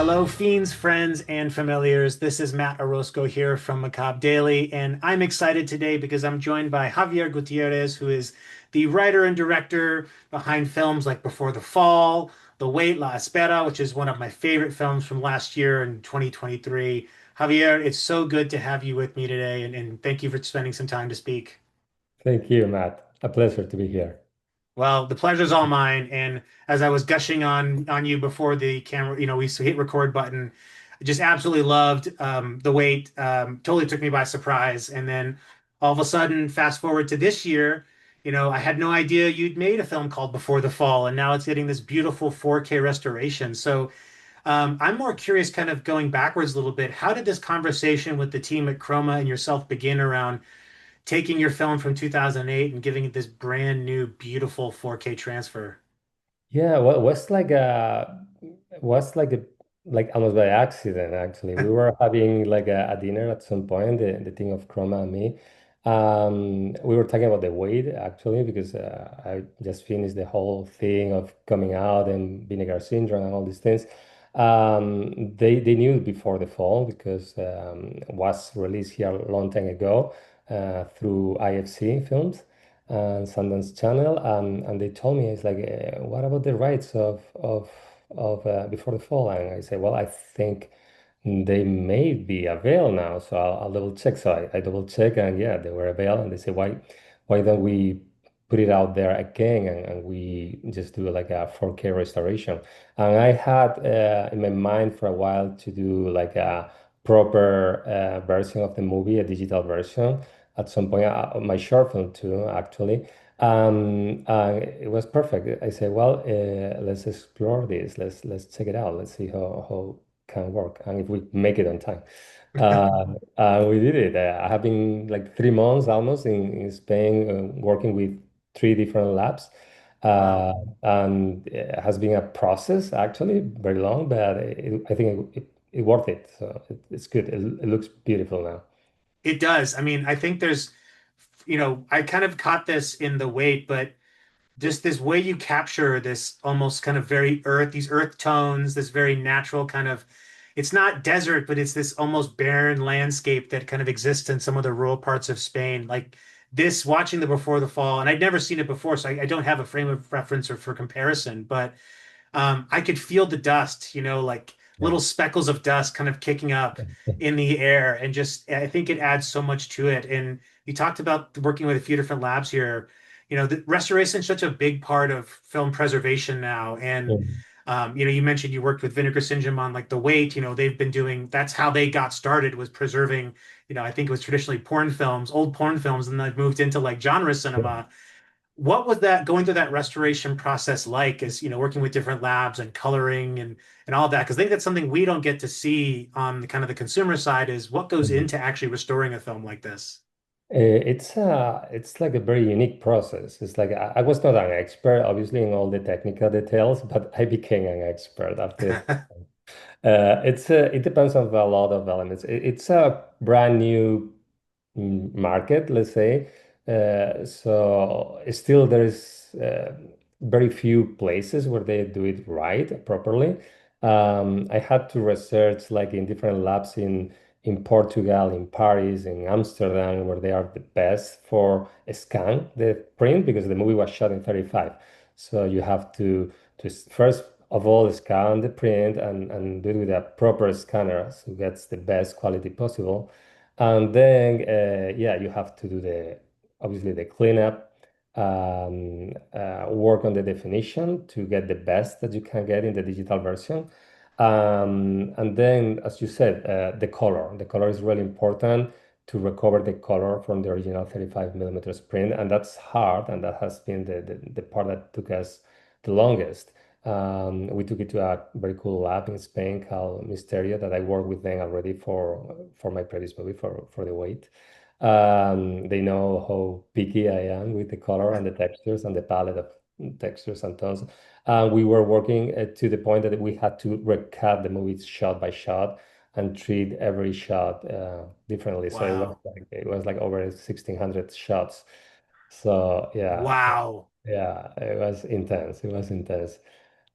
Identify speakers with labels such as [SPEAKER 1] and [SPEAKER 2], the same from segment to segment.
[SPEAKER 1] Hello, fiends, friends, and familiars. This is Matt Orozco here from Macabre Daily, and I'm excited today because I'm joined by Javier Gutierrez, who is the writer and director behind films like Before the Fall, The Wait, La Espera, which is one of my favorite films from last year in 2023. Javier, it's so good to have you with me today, and thank you for spending some time to speak.
[SPEAKER 2] Thank you, Matt. A pleasure to be here.
[SPEAKER 1] Well, the pleasure's all mine. And as I was gushing on you before the camera, we hit record button. I just absolutely loved the wait. Totally took me by surprise. And then all of a sudden, fast forward to this year, I had no idea you'd made a film called Before the Fall, and now it's getting this beautiful 4K restoration. So I'm more curious, kind of going backwards a little bit. How did this conversation with the team at Chroma and yourself begin around taking your film from 2008 and giving it this brand new, beautiful 4K transfer?
[SPEAKER 2] Yeah, well, was like almost by accident actually. We were having like a dinner at some point, the thing of Chroma and me. We were talking about the weight actually because I just finished the whole thing of coming out and vinegar syndrome and all these things. They knew before the fall because was released here a long time ago through IFC films and Sundance Channel, and they told me it's like, what about the rights of Before the Fall? And I say, well, I think they may be available now, so I'll double check. So I double check, and yeah, they were available. And they say, why don't we put it out there again and we just do like a 4K restoration? And I had in my mind for a while to do like a proper version of the movie, a digital version at some point, my short film too, actually. It was perfect. I said, well, let's explore this. Let's check it out. Let's see how can work and if we make it on time. We did it. I have been like 3 months almost in Spain working with three different labs.
[SPEAKER 1] Wow.
[SPEAKER 2] Uh, and it has been a process actually very long, but I think it worth it. So it's good. It looks beautiful now.
[SPEAKER 1] It does. I mean, I think I kind of caught this in the wait, but just this way you capture this almost kind of these earth tones, this very natural kind of, it's not desert, but it's this almost barren landscape that kind of exists in some of the rural parts of Spain. Like this, watching the Before the Fall, and I'd never seen it before, so I don't have a frame of reference or for comparison, but I could feel the dust, like
[SPEAKER 2] Yeah.
[SPEAKER 1] little speckles of dust kind of kicking up in the air. And just, I think it adds so much to it. And you talked about working with a few different labs here. The restoration is such a big part of film preservation now. And,
[SPEAKER 2] Mhm.
[SPEAKER 1] you mentioned you worked with Vinegar Syndrome on like the weight, they've been doing, that's how they got started was preserving, I think it was traditionally porn films, old porn films, and they've moved into like genre cinema. What was that going through that restoration process like as working with different labs and coloring and all of that? Because I think that's something we don't get to see on the kind of the consumer side is what goes
[SPEAKER 2] Mhm.
[SPEAKER 1] into actually restoring a film like this.
[SPEAKER 2] It's like a very unique process. It's like I was not an expert, obviously, in all the technical details, but I became an expert after. It depends on a lot of elements. It's a brand new market, let's say. So still there is very few places where they do it right properly. I had to research like in different labs in Portugal, in Paris, in Amsterdam, where they are the best for scan the print because the movie was shot in 35. So you have to first of all scan the print and do it with a proper scanner so it gets the best quality possible. And then, yeah, you have to do obviously the cleanup, work on the definition to get the best that you can get in the digital version. And then, as you said, the color. The color is really important to recover the color from the original 35 millimeters print. And that's hard. And that has been the part that took us the longest. We took it to a very cool lab in Spain called Misterio that I worked with them already for my previous movie for the weight. They know how picky I am with the color and the textures and the palette of textures and tones. We were working to the point that we had to recut the movie shot by shot and treat every shot differently. So
[SPEAKER 1] Wow.
[SPEAKER 2] it was like over 1,600 shots. So yeah,
[SPEAKER 1] Wow.
[SPEAKER 2] yeah, it was intense. It was intense.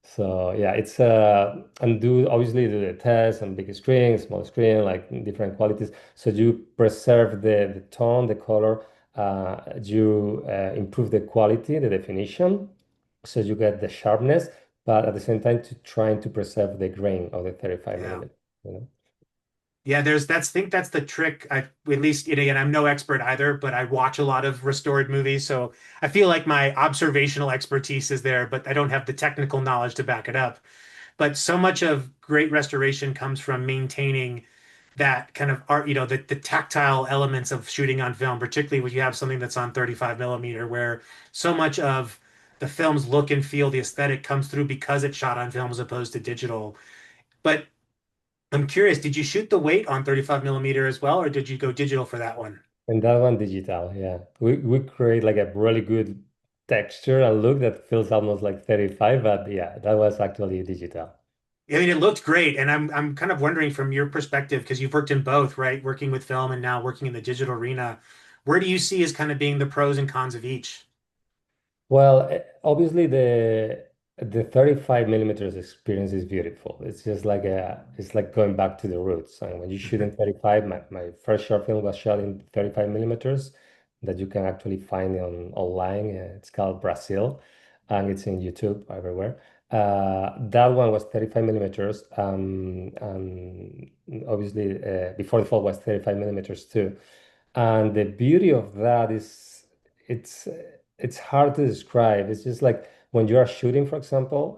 [SPEAKER 2] So yeah, it's and do obviously do the test on big screen, small screen, like different qualities. So you preserve the tone, the color, you improve the quality, the definition, so you get the sharpness, but at the same time to trying to preserve the grain of the 35
[SPEAKER 1] Yeah.
[SPEAKER 2] millimeter, you know.
[SPEAKER 1] Yeah, I think that's the trick. At least, again, I'm no expert either, but I watch a lot of restored movies, so I feel like my observational expertise is there, but I don't have the technical knowledge to back it up. But so much of great restoration comes from maintaining that kind of art, the tactile elements of shooting on film, particularly when you have something that's on 35 millimeter, where so much of the film's look and feel, the aesthetic comes through because it's shot on film as opposed to digital. But I'm curious, did you shoot the weight on 35 millimeter as well, or did you go digital for that one?
[SPEAKER 2] And that one digital, yeah. We create like a really good texture and look that feels almost like 35, but yeah, that was actually digital.
[SPEAKER 1] I mean, it looked great, and I'm kind of wondering from your perspective, because you've worked in both, right? Working with film and now working in the digital arena, where do you see as kind of being the pros and cons of each?
[SPEAKER 2] Well, obviously the 35 millimeters experience is beautiful. It's just like it's like going back to the roots. And when you shoot in 35, my first short film was shot in 35 millimeters that you can actually find on online. It's called Brazil, and it's in YouTube everywhere. That one was 35 millimeters, and obviously before the fall was 35 millimeters too. And the beauty of that is it's it's hard to describe. It's just like when you are shooting, for example,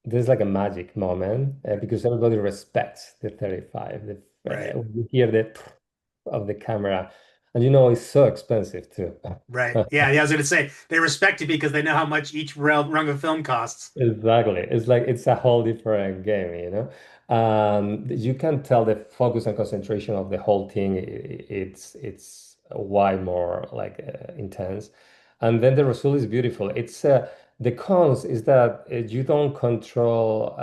[SPEAKER 2] there's like a magic moment because everybody respects the 35.
[SPEAKER 1] Right,
[SPEAKER 2] When you hear the of the camera, and you know it's so expensive too.
[SPEAKER 1] right. Yeah, yeah, I was gonna say they respect it because they know how much each rung of film costs.
[SPEAKER 2] Exactly. It's like it's a whole different game, you know. You can tell the focus and concentration of the whole thing. It's way more like intense, and then the result is beautiful. It's the cons is that you don't control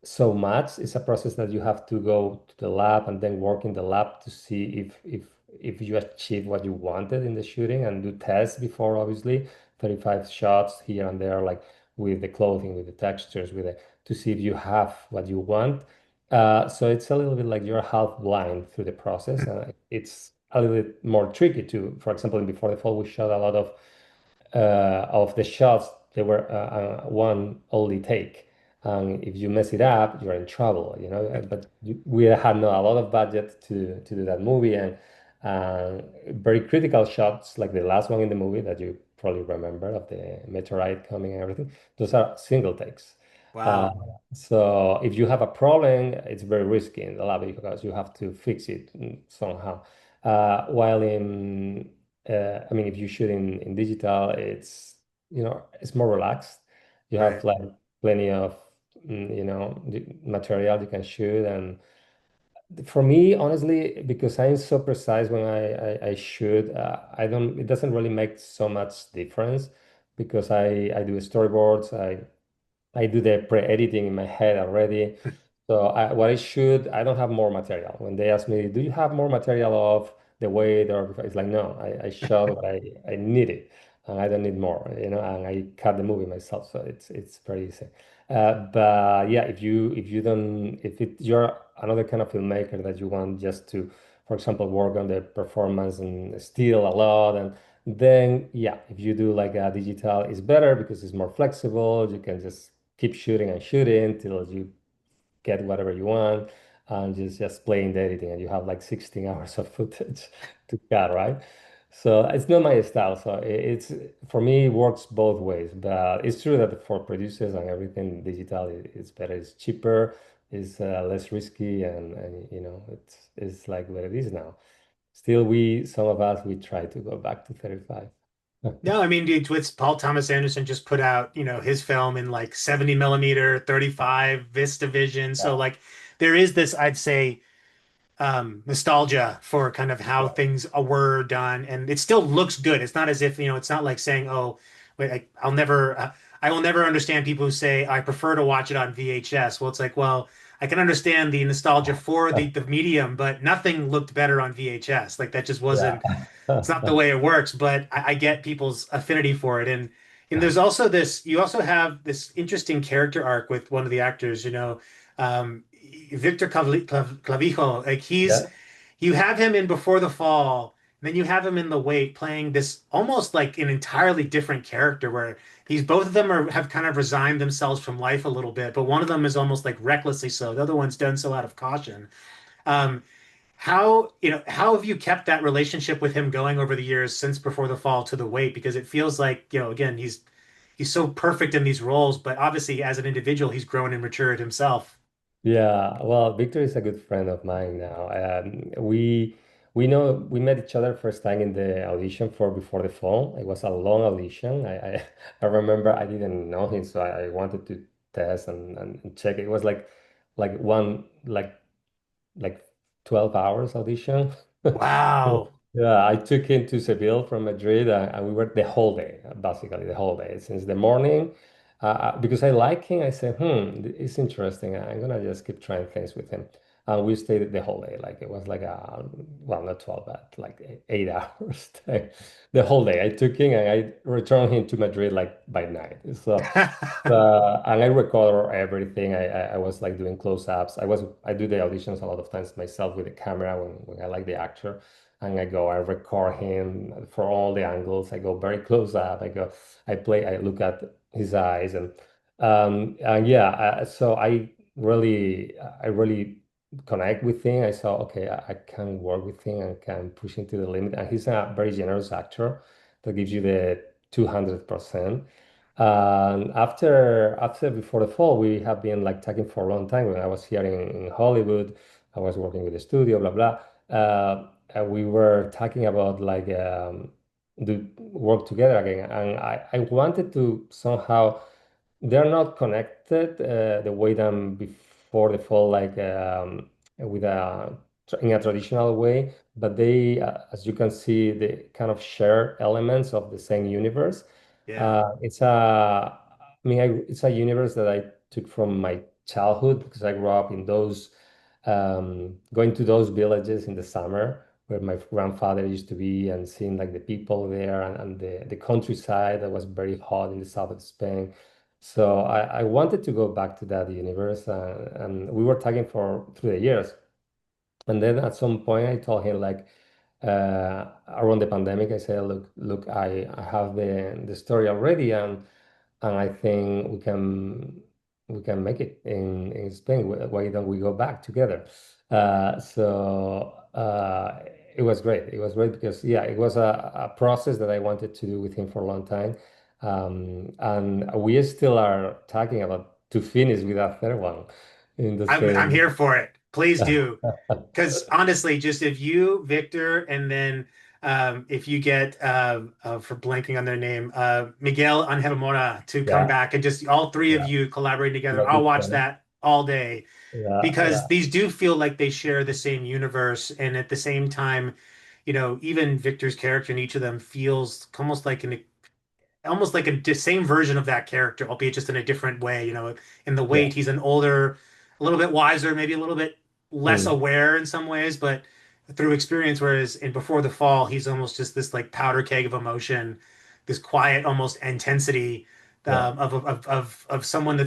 [SPEAKER 2] so much. It's a process that you have to go to the lab and then work in the lab to see if you achieve what you wanted in the shooting and do tests before, obviously, 35 shots here and there, like with the clothing, with the textures, to see if you have what you want. So it's a little bit like you're half blind through the process. It's a little bit more tricky too. For example, in Before the Fall, we shot a lot of the shots. They were one only take. And if you mess it up, you're in trouble, you know. But we had no, a lot of budget to do that movie, and very critical shots, like the last one in the movie that you probably remember of the meteorite coming and everything. Those are single takes. Uh,
[SPEAKER 1] Wow.
[SPEAKER 2] so if you have a problem, it's very risky in the lab because you have to fix it somehow. While in I mean, if you shoot in digital, it's more relaxed. You have
[SPEAKER 1] Right.
[SPEAKER 2] like plenty of material you can shoot. And for me, honestly, because I'm so precise when I shoot, I don't. It doesn't really make so much difference because I do storyboards. I do the pre-editing in my head already. So what I should, I don't have more material. When they ask me, do you have more material of the way or it's like, no, I shot what I needed and I don't need more, and I cut the movie myself. So it's very easy. But yeah, if you don't, you're another kind of filmmaker that you want just to, for example, work on the performance and steal a lot and then yeah, if you do like a digital, it's better because it's more flexible. You can just keep shooting and shooting till you get whatever you want and just playing the editing and you have like 16 hours of footage to cut, right? So it's not my style. So it's for me, it works both ways. But it's true that for producers and everything, digital is better. It's cheaper, it's less risky, and it's like what it is now. Still, some of us, we try to go back to 35.
[SPEAKER 1] No, I mean, dude, with Paul Thomas Anderson just put out, his film in like 70 millimeter, 35 Vista Vision. So
[SPEAKER 2] Yeah,
[SPEAKER 1] like there is this, I'd say, nostalgia for kind of how
[SPEAKER 2] yeah,
[SPEAKER 1] things were done, and it still looks good. It's not as if, it's not like saying, "Oh, wait, I will never understand people who say I prefer to watch it on VHS." Well, it's like, well, I can understand the nostalgia for the medium, but nothing looked better on VHS. Like that just
[SPEAKER 2] yeah.
[SPEAKER 1] wasn't. It's not the way it works, but I get people's affinity for it, and And there's also this, you also have this interesting character arc with one of the actors, um, Victor Clavijo. Like
[SPEAKER 2] Yeah.
[SPEAKER 1] you have him in Before the Fall, and then you have him in The Wait playing this almost like an entirely different character where he's both of them have kind of resigned themselves from life a little bit, but one of them is almost like recklessly so. The other one's done so out of caution. Um, how have you kept that relationship with him going over the years since Before the Fall to The Wait? Because it feels like, again, he's so perfect in these roles, but obviously as an individual, he's grown and matured himself.
[SPEAKER 2] Yeah, well, Victor is a good friend of mine now. We know we met each other first time in the audition for Before the Fall. It was a long audition. I remember I didn't know him, so I wanted to test and check. It was like one like 12 hours audition.
[SPEAKER 1] Wow.
[SPEAKER 2] Yeah, I took him to Seville from Madrid, and we were the whole day, basically the whole day, since the morning. Because I like him, I said, it's interesting. I'm gonna just keep trying things with him. And we stayed the whole day. Like it was like well, not 12, but like 8 hours. The whole day. I took him and I returned him to Madrid like by night. So and I record everything. I was like doing close-ups. I do the auditions a lot of times myself with the camera when I like the actor, and I record him for all the angles. I go very close up. I look at his eyes, and yeah. So I really connect with him. I saw okay, I can work with him and can push him to the limit. And he's a very generous actor that gives you the 200%. And after Before the Fall, we have been like talking for a long time. When I was here in Hollywood, I was working with the studio, blah blah. We were talking about like do work together again, and I wanted to somehow they're not connected the way than Before the Fall, like with in a traditional way, but they, as you can see, they kind of share elements of the same universe.
[SPEAKER 1] Yeah.
[SPEAKER 2] It's a universe that I took from my childhood because I grew up in those, going to those villages in the summer where my grandfather used to be and seeing like the people there and the countryside that was very hot in the south of Spain. So I wanted to go back to that universe, and we were talking for through the years. And then at some point, I told him like around the pandemic, I said, look, I have the story already, and I think we can make it in Spain. Why don't we go back together? So it was great. It was great because yeah, it was a process that I wanted to do with him for a long time, and we still are talking about to finish with a third one in the
[SPEAKER 1] I'm
[SPEAKER 2] same.
[SPEAKER 1] here for it. Please do. Because honestly, just if you, Victor, and then if you get for blanking on their name, Miguel Angelmora to come
[SPEAKER 2] Yeah,
[SPEAKER 1] back and just all three of
[SPEAKER 2] yeah,
[SPEAKER 1] you collaborate together,
[SPEAKER 2] yeah,
[SPEAKER 1] I'll
[SPEAKER 2] good
[SPEAKER 1] watch
[SPEAKER 2] friend.
[SPEAKER 1] that all day
[SPEAKER 2] Yeah,
[SPEAKER 1] because
[SPEAKER 2] yeah,
[SPEAKER 1] these do feel like they share the same universe, and at the same time, even Victor's character in each of them feels almost like a same version of that character, albeit just in a different way. In The
[SPEAKER 2] yeah.
[SPEAKER 1] Wait, he's an older, a little bit wiser, maybe a little bit less
[SPEAKER 2] Mm,
[SPEAKER 1] aware in some ways, but through experience. Whereas in Before the Fall, he's almost just this like powder keg of emotion, this quiet, almost intensity
[SPEAKER 2] yeah,
[SPEAKER 1] of someone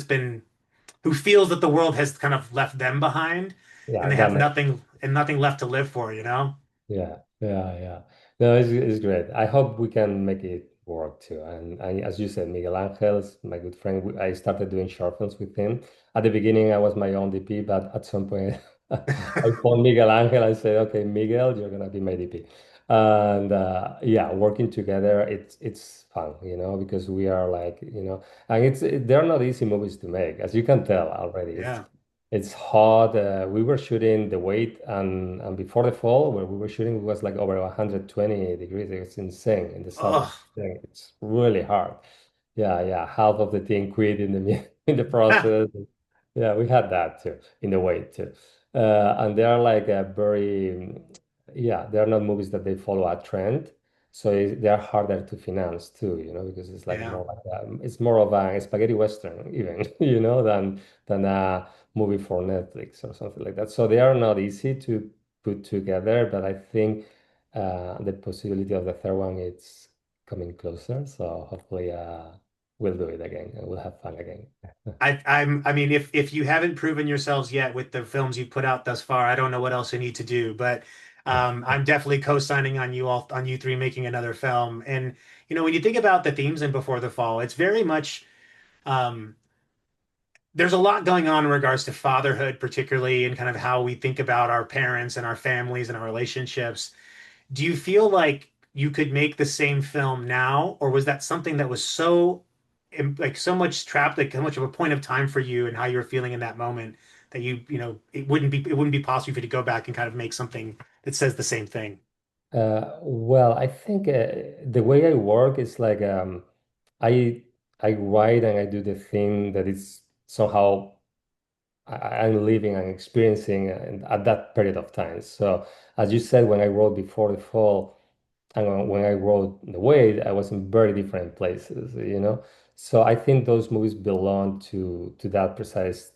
[SPEAKER 1] who feels that the world has kind of left them behind, and
[SPEAKER 2] yeah.
[SPEAKER 1] they
[SPEAKER 2] That
[SPEAKER 1] have
[SPEAKER 2] makes.
[SPEAKER 1] nothing left to live for.
[SPEAKER 2] Yeah, yeah, yeah. No, it's great. I hope we can make it work too. And as you said, Miguel Angel's my good friend. I started doing short films with him. At the beginning, I was my own DP, but at some point, I phoned Miguel Angel. I said, "Okay, Miguel, you're gonna be my DP." And yeah, working together, it's fun, because we are like, and they're not easy movies to make, as you can tell already. It's
[SPEAKER 1] Yeah.
[SPEAKER 2] it's hot. We were shooting the wait, and Before the Fall, where we were shooting, it was like over 120 degrees. It's insane in the south of
[SPEAKER 1] Oh,
[SPEAKER 2] Spain. It's really hard. Yeah, yeah. Half of the team quit in the in the process. Yeah, we had that too in the wait too. And they are like a very, yeah, they are not movies that they follow a trend. So they are harder to finance too, because it's like
[SPEAKER 1] yeah.
[SPEAKER 2] more like it's more of a spaghetti western even, than a movie for Netflix or something like that. So they are not easy to put together, but I think the possibility of the third one is coming closer. So hopefully, we'll do it again and we'll have fun again.
[SPEAKER 1] I mean, if you haven't proven yourselves yet with the films you've put out thus far, I don't know what else you need to do. But I'm definitely co-signing on you all, on you three making another film. And when you think about the themes in Before the Fall, it's very much um, there's a lot going on in regards to fatherhood, particularly, and kind of how we think about our parents and our families and our relationships. Do you feel like you could make the same film now, or was that something that was so like so much trapped, like how much of a point of time for you and how you were feeling in that moment that it wouldn't be possible for you to go back and kind of make something that says the same thing?
[SPEAKER 2] Well, I think the way I work is like I I write and I do the thing that is somehow I'm living and experiencing at that period of time. So, as you said, when I wrote Before the Fall and when I wrote The Wait, I was in very different places, you know. So I think those movies belong to that precise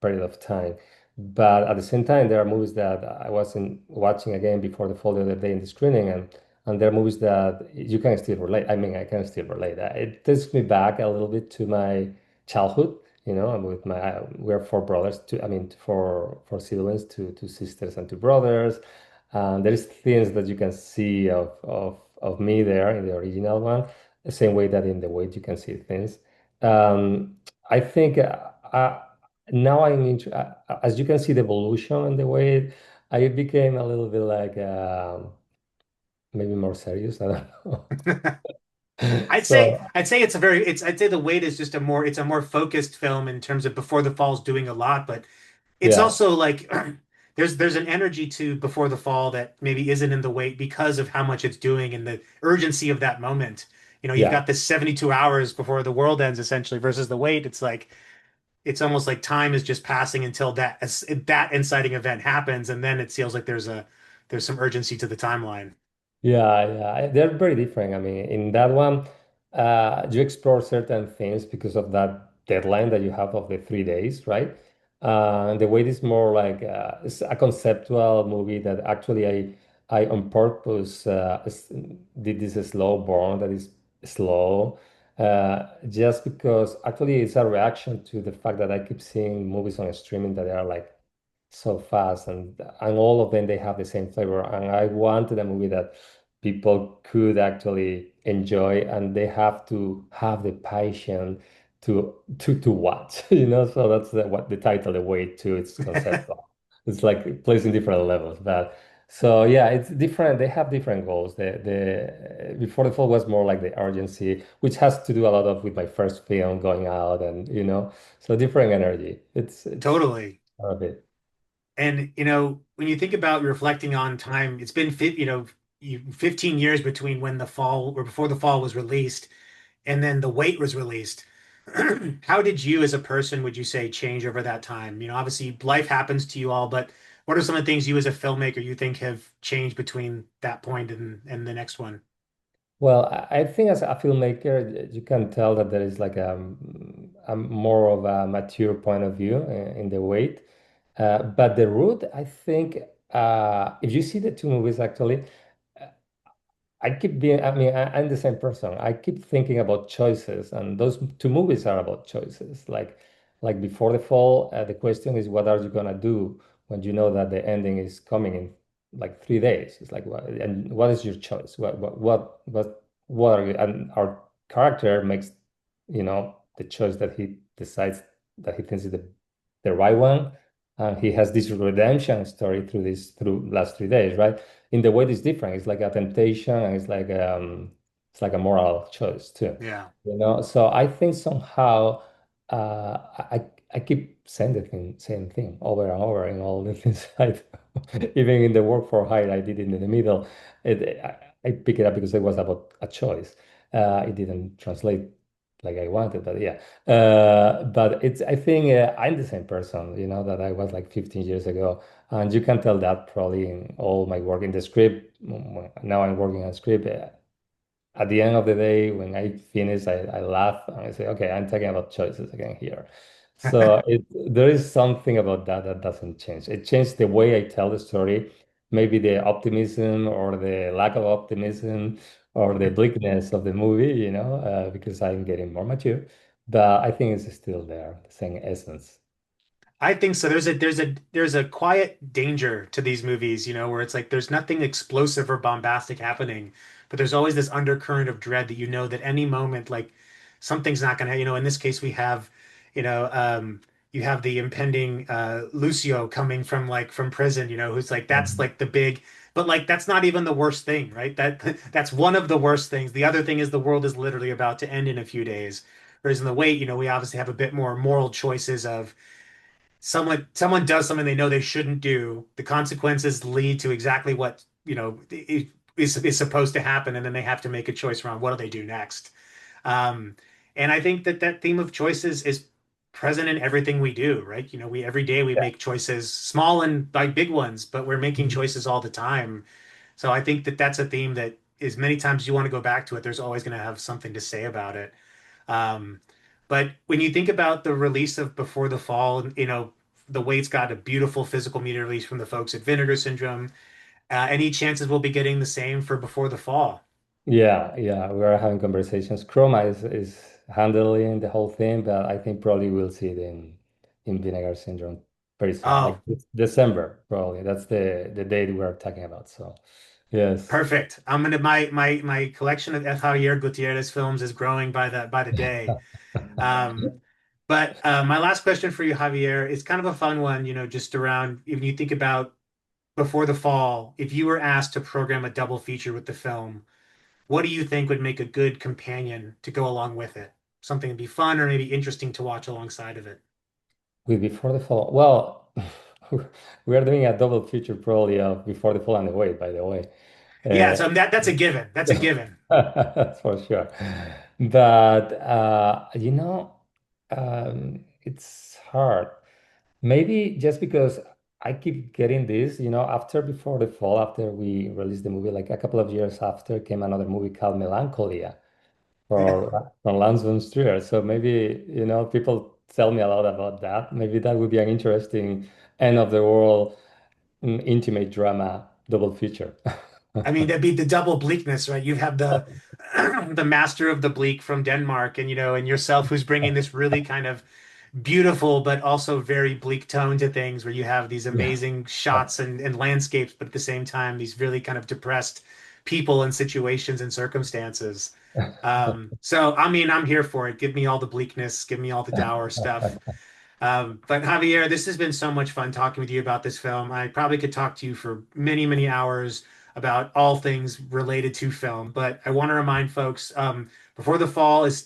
[SPEAKER 2] period of time. But at the same time, there are movies that I wasn't watching again Before the Fall the other day in the screening, and there are movies that you can still relate. I mean, I can still relate. It takes me back a little bit to my childhood. You know, I'm with my we're four brothers. Two, I mean, four siblings, two sisters and two brothers. There is things that you can see of me there in the original one, the same way that in the Wait you can see things. I think now as you can see the evolution in the Wait, I became a little bit like maybe more serious. I don't know.
[SPEAKER 1] I'd say
[SPEAKER 2] So
[SPEAKER 1] I'd say it's a very it's I'd say The Wait is just a more focused film in terms of Before the Fall's doing a lot, but it's
[SPEAKER 2] yeah,
[SPEAKER 1] also like there's an energy to Before the Fall that maybe isn't in The Wait because of how much it's doing and the urgency of that moment. You've
[SPEAKER 2] yeah.
[SPEAKER 1] got this 72 hours before the world ends essentially versus The Wait. It's almost like time is just passing until that inciting event happens, and then it feels like there's some urgency to the timeline.
[SPEAKER 2] Yeah, yeah, they're very different. I mean, in that one, you explore certain things because of that deadline that you have of the 3 days, right? The way is more like it's a conceptual movie that actually I on purpose did this slow burn that is slow, just because actually it's a reaction to the fact that I keep seeing movies on streaming that are like so fast and all of them they have the same flavor and I wanted a movie that people could actually enjoy and they have to have the passion to watch so that's what the title the way to it's conceptual. It's like it plays in different levels but so yeah it's different they have different goals the Before the Fall was more like the urgency which has to do a lot of with my first film going out and so different energy it's
[SPEAKER 1] Totally.
[SPEAKER 2] a bit.
[SPEAKER 1] And when you think about reflecting on time, it's been 15 years between when the fall or before the fall was released and then the wait was released. How did you as a person, would you say, change over that time? Obviously life happens to you all, but what are some of the things you as a filmmaker you think have changed between that point and the next one?
[SPEAKER 2] Well, I think as a filmmaker, you can tell that there is like a more of a mature point of view in the weight. But the root, I think, if you see the two movies actually, I keep being, I mean, I'm the same person. I keep thinking about choices, and those two movies are about choices. Like Before the Fall, the question is, what are you gonna do when you know that the ending is coming in like 3 days? It's like, and what is your choice? What are you? And our character makes, the choice that he decides that he thinks is the right one, and he has this redemption story through last 3 days, right? In the way it's different. It's like a temptation and it's like a moral choice too.
[SPEAKER 1] Yeah.
[SPEAKER 2] So I think somehow uh I keep saying the same thing over and over in all the things I do. Even in the work for hire I did it in the middle. I pick it up because it was about a choice. It didn't translate like I wanted, but yeah. But I think I'm the same person, that I was like 15 years ago. And you can tell that probably in all my work in the script. Now I'm working on script. At the end of the day, when I finish, I laugh and I say, okay, I'm talking about choices again here. So there is something about that that doesn't change. It changed the way I tell the story. maybe the optimism or the lack of optimism or the bleakness of the movie, because I'm getting more mature. But I think it's still there, the same essence.
[SPEAKER 1] I think so. There's a quiet danger to these movies, where it's like there's nothing explosive or bombastic happening, but there's always this undercurrent of dread that that any moment, like something's not gonna, in this case we have, you know, um, you have the impending Lucio coming from prison, who's like that's
[SPEAKER 2] Mhm.
[SPEAKER 1] like the big, but like that's not even the worst thing, right? That's one of the worst things. The other thing is the world is literally about to end in a few days. Whereas in the wait, we obviously have a bit more moral choices of someone does something they know they shouldn't do. The consequences lead to exactly what, is supposed to happen, and then they have to make a choice around what do they do next. Um, and I think that theme of choices is present in everything we do, right? We every day we
[SPEAKER 2] Yeah.
[SPEAKER 1] make choices, small and like big ones, but we're making
[SPEAKER 2] Mhm.
[SPEAKER 1] choices all the time. So I think that that's a theme that is many times you want to go back to it, there's always going to have something to say about it. Um, but when you think about the release of Before the Fall, the Wait's got a beautiful physical media release from the folks at Vinegar Syndrome. Any chances we'll be getting the same for Before the Fall?
[SPEAKER 2] Yeah, yeah, we are having conversations. Chroma is handling the whole thing, but I think probably we'll see it in Vinegar Syndrome very soon, like
[SPEAKER 1] Oh,
[SPEAKER 2] December, probably. That's the date we're talking about. So, yes.
[SPEAKER 1] perfect. I'm gonna my collection of Javier Gutierrez films is growing by the day. Um, but my last question for you, Javier, is kind of a fun one, just around if you think about Before the Fall, if you were asked to program a double feature with the film, what do you think would make a good companion to go along with it? Something to be fun or maybe interesting to watch alongside of it.
[SPEAKER 2] With Before the Fall, well, we are doing a double feature probably of Before the Fall and the Wait, by the way.
[SPEAKER 1] Yeah,
[SPEAKER 2] Uh,
[SPEAKER 1] so that's a given. That's a given.
[SPEAKER 2] for sure. But it's hard. Maybe just because I keep getting this, after Before the Fall, after we released the movie, like a couple of years after, came another movie called Melancholia
[SPEAKER 1] Yeah.
[SPEAKER 2] from Lance von Trier. So maybe, people tell me a lot about that. Maybe that would be an interesting end of the world intimate drama double feature.
[SPEAKER 1] I mean, that'd be the double bleakness, right? You have the the master of the bleak from Denmark, and yourself who's bringing this really kind of beautiful but also very bleak tone to things, where you have these
[SPEAKER 2] Yeah.
[SPEAKER 1] amazing shots and landscapes, but at the same time, these really kind of depressed people and situations and circumstances. So I mean, I'm here for it. Give me all the bleakness, give me all the dour stuff. But Javier, this has been so much fun talking with you about this film. I probably could talk to you for many, many hours about all things related to film. But I want to remind folks, Before the Fall it's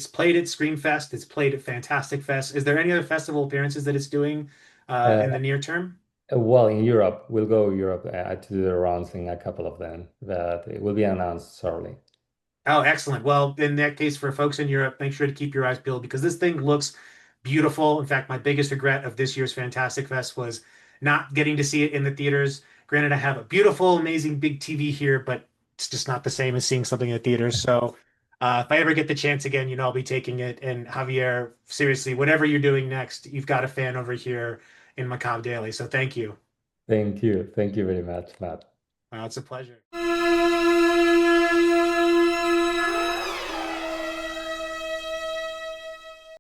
[SPEAKER 1] played at Screamfest, it's played at Fantastic Fest. Is there any other festival appearances that it's doing in
[SPEAKER 2] Uh,
[SPEAKER 1] the near term?
[SPEAKER 2] well, in Europe, we'll go Europe to do the rounds in a couple of them, but it will be announced shortly.
[SPEAKER 1] Oh, excellent. Well, in that case, for folks in Europe, make sure to keep your eyes peeled because this thing looks beautiful. In fact, my biggest regret of this year's Fantastic Fest was not getting to see it in the theaters. Granted, I have a beautiful, amazing big TV here, but it's just not the same as seeing something in the theaters. So, if I ever get the chance again, I'll be taking it. And Javier, seriously, whatever you're doing next, you've got a fan over here in Macabre Daily. So, thank you.
[SPEAKER 2] Thank you. Thank you very much, Matt.
[SPEAKER 1] It's a pleasure.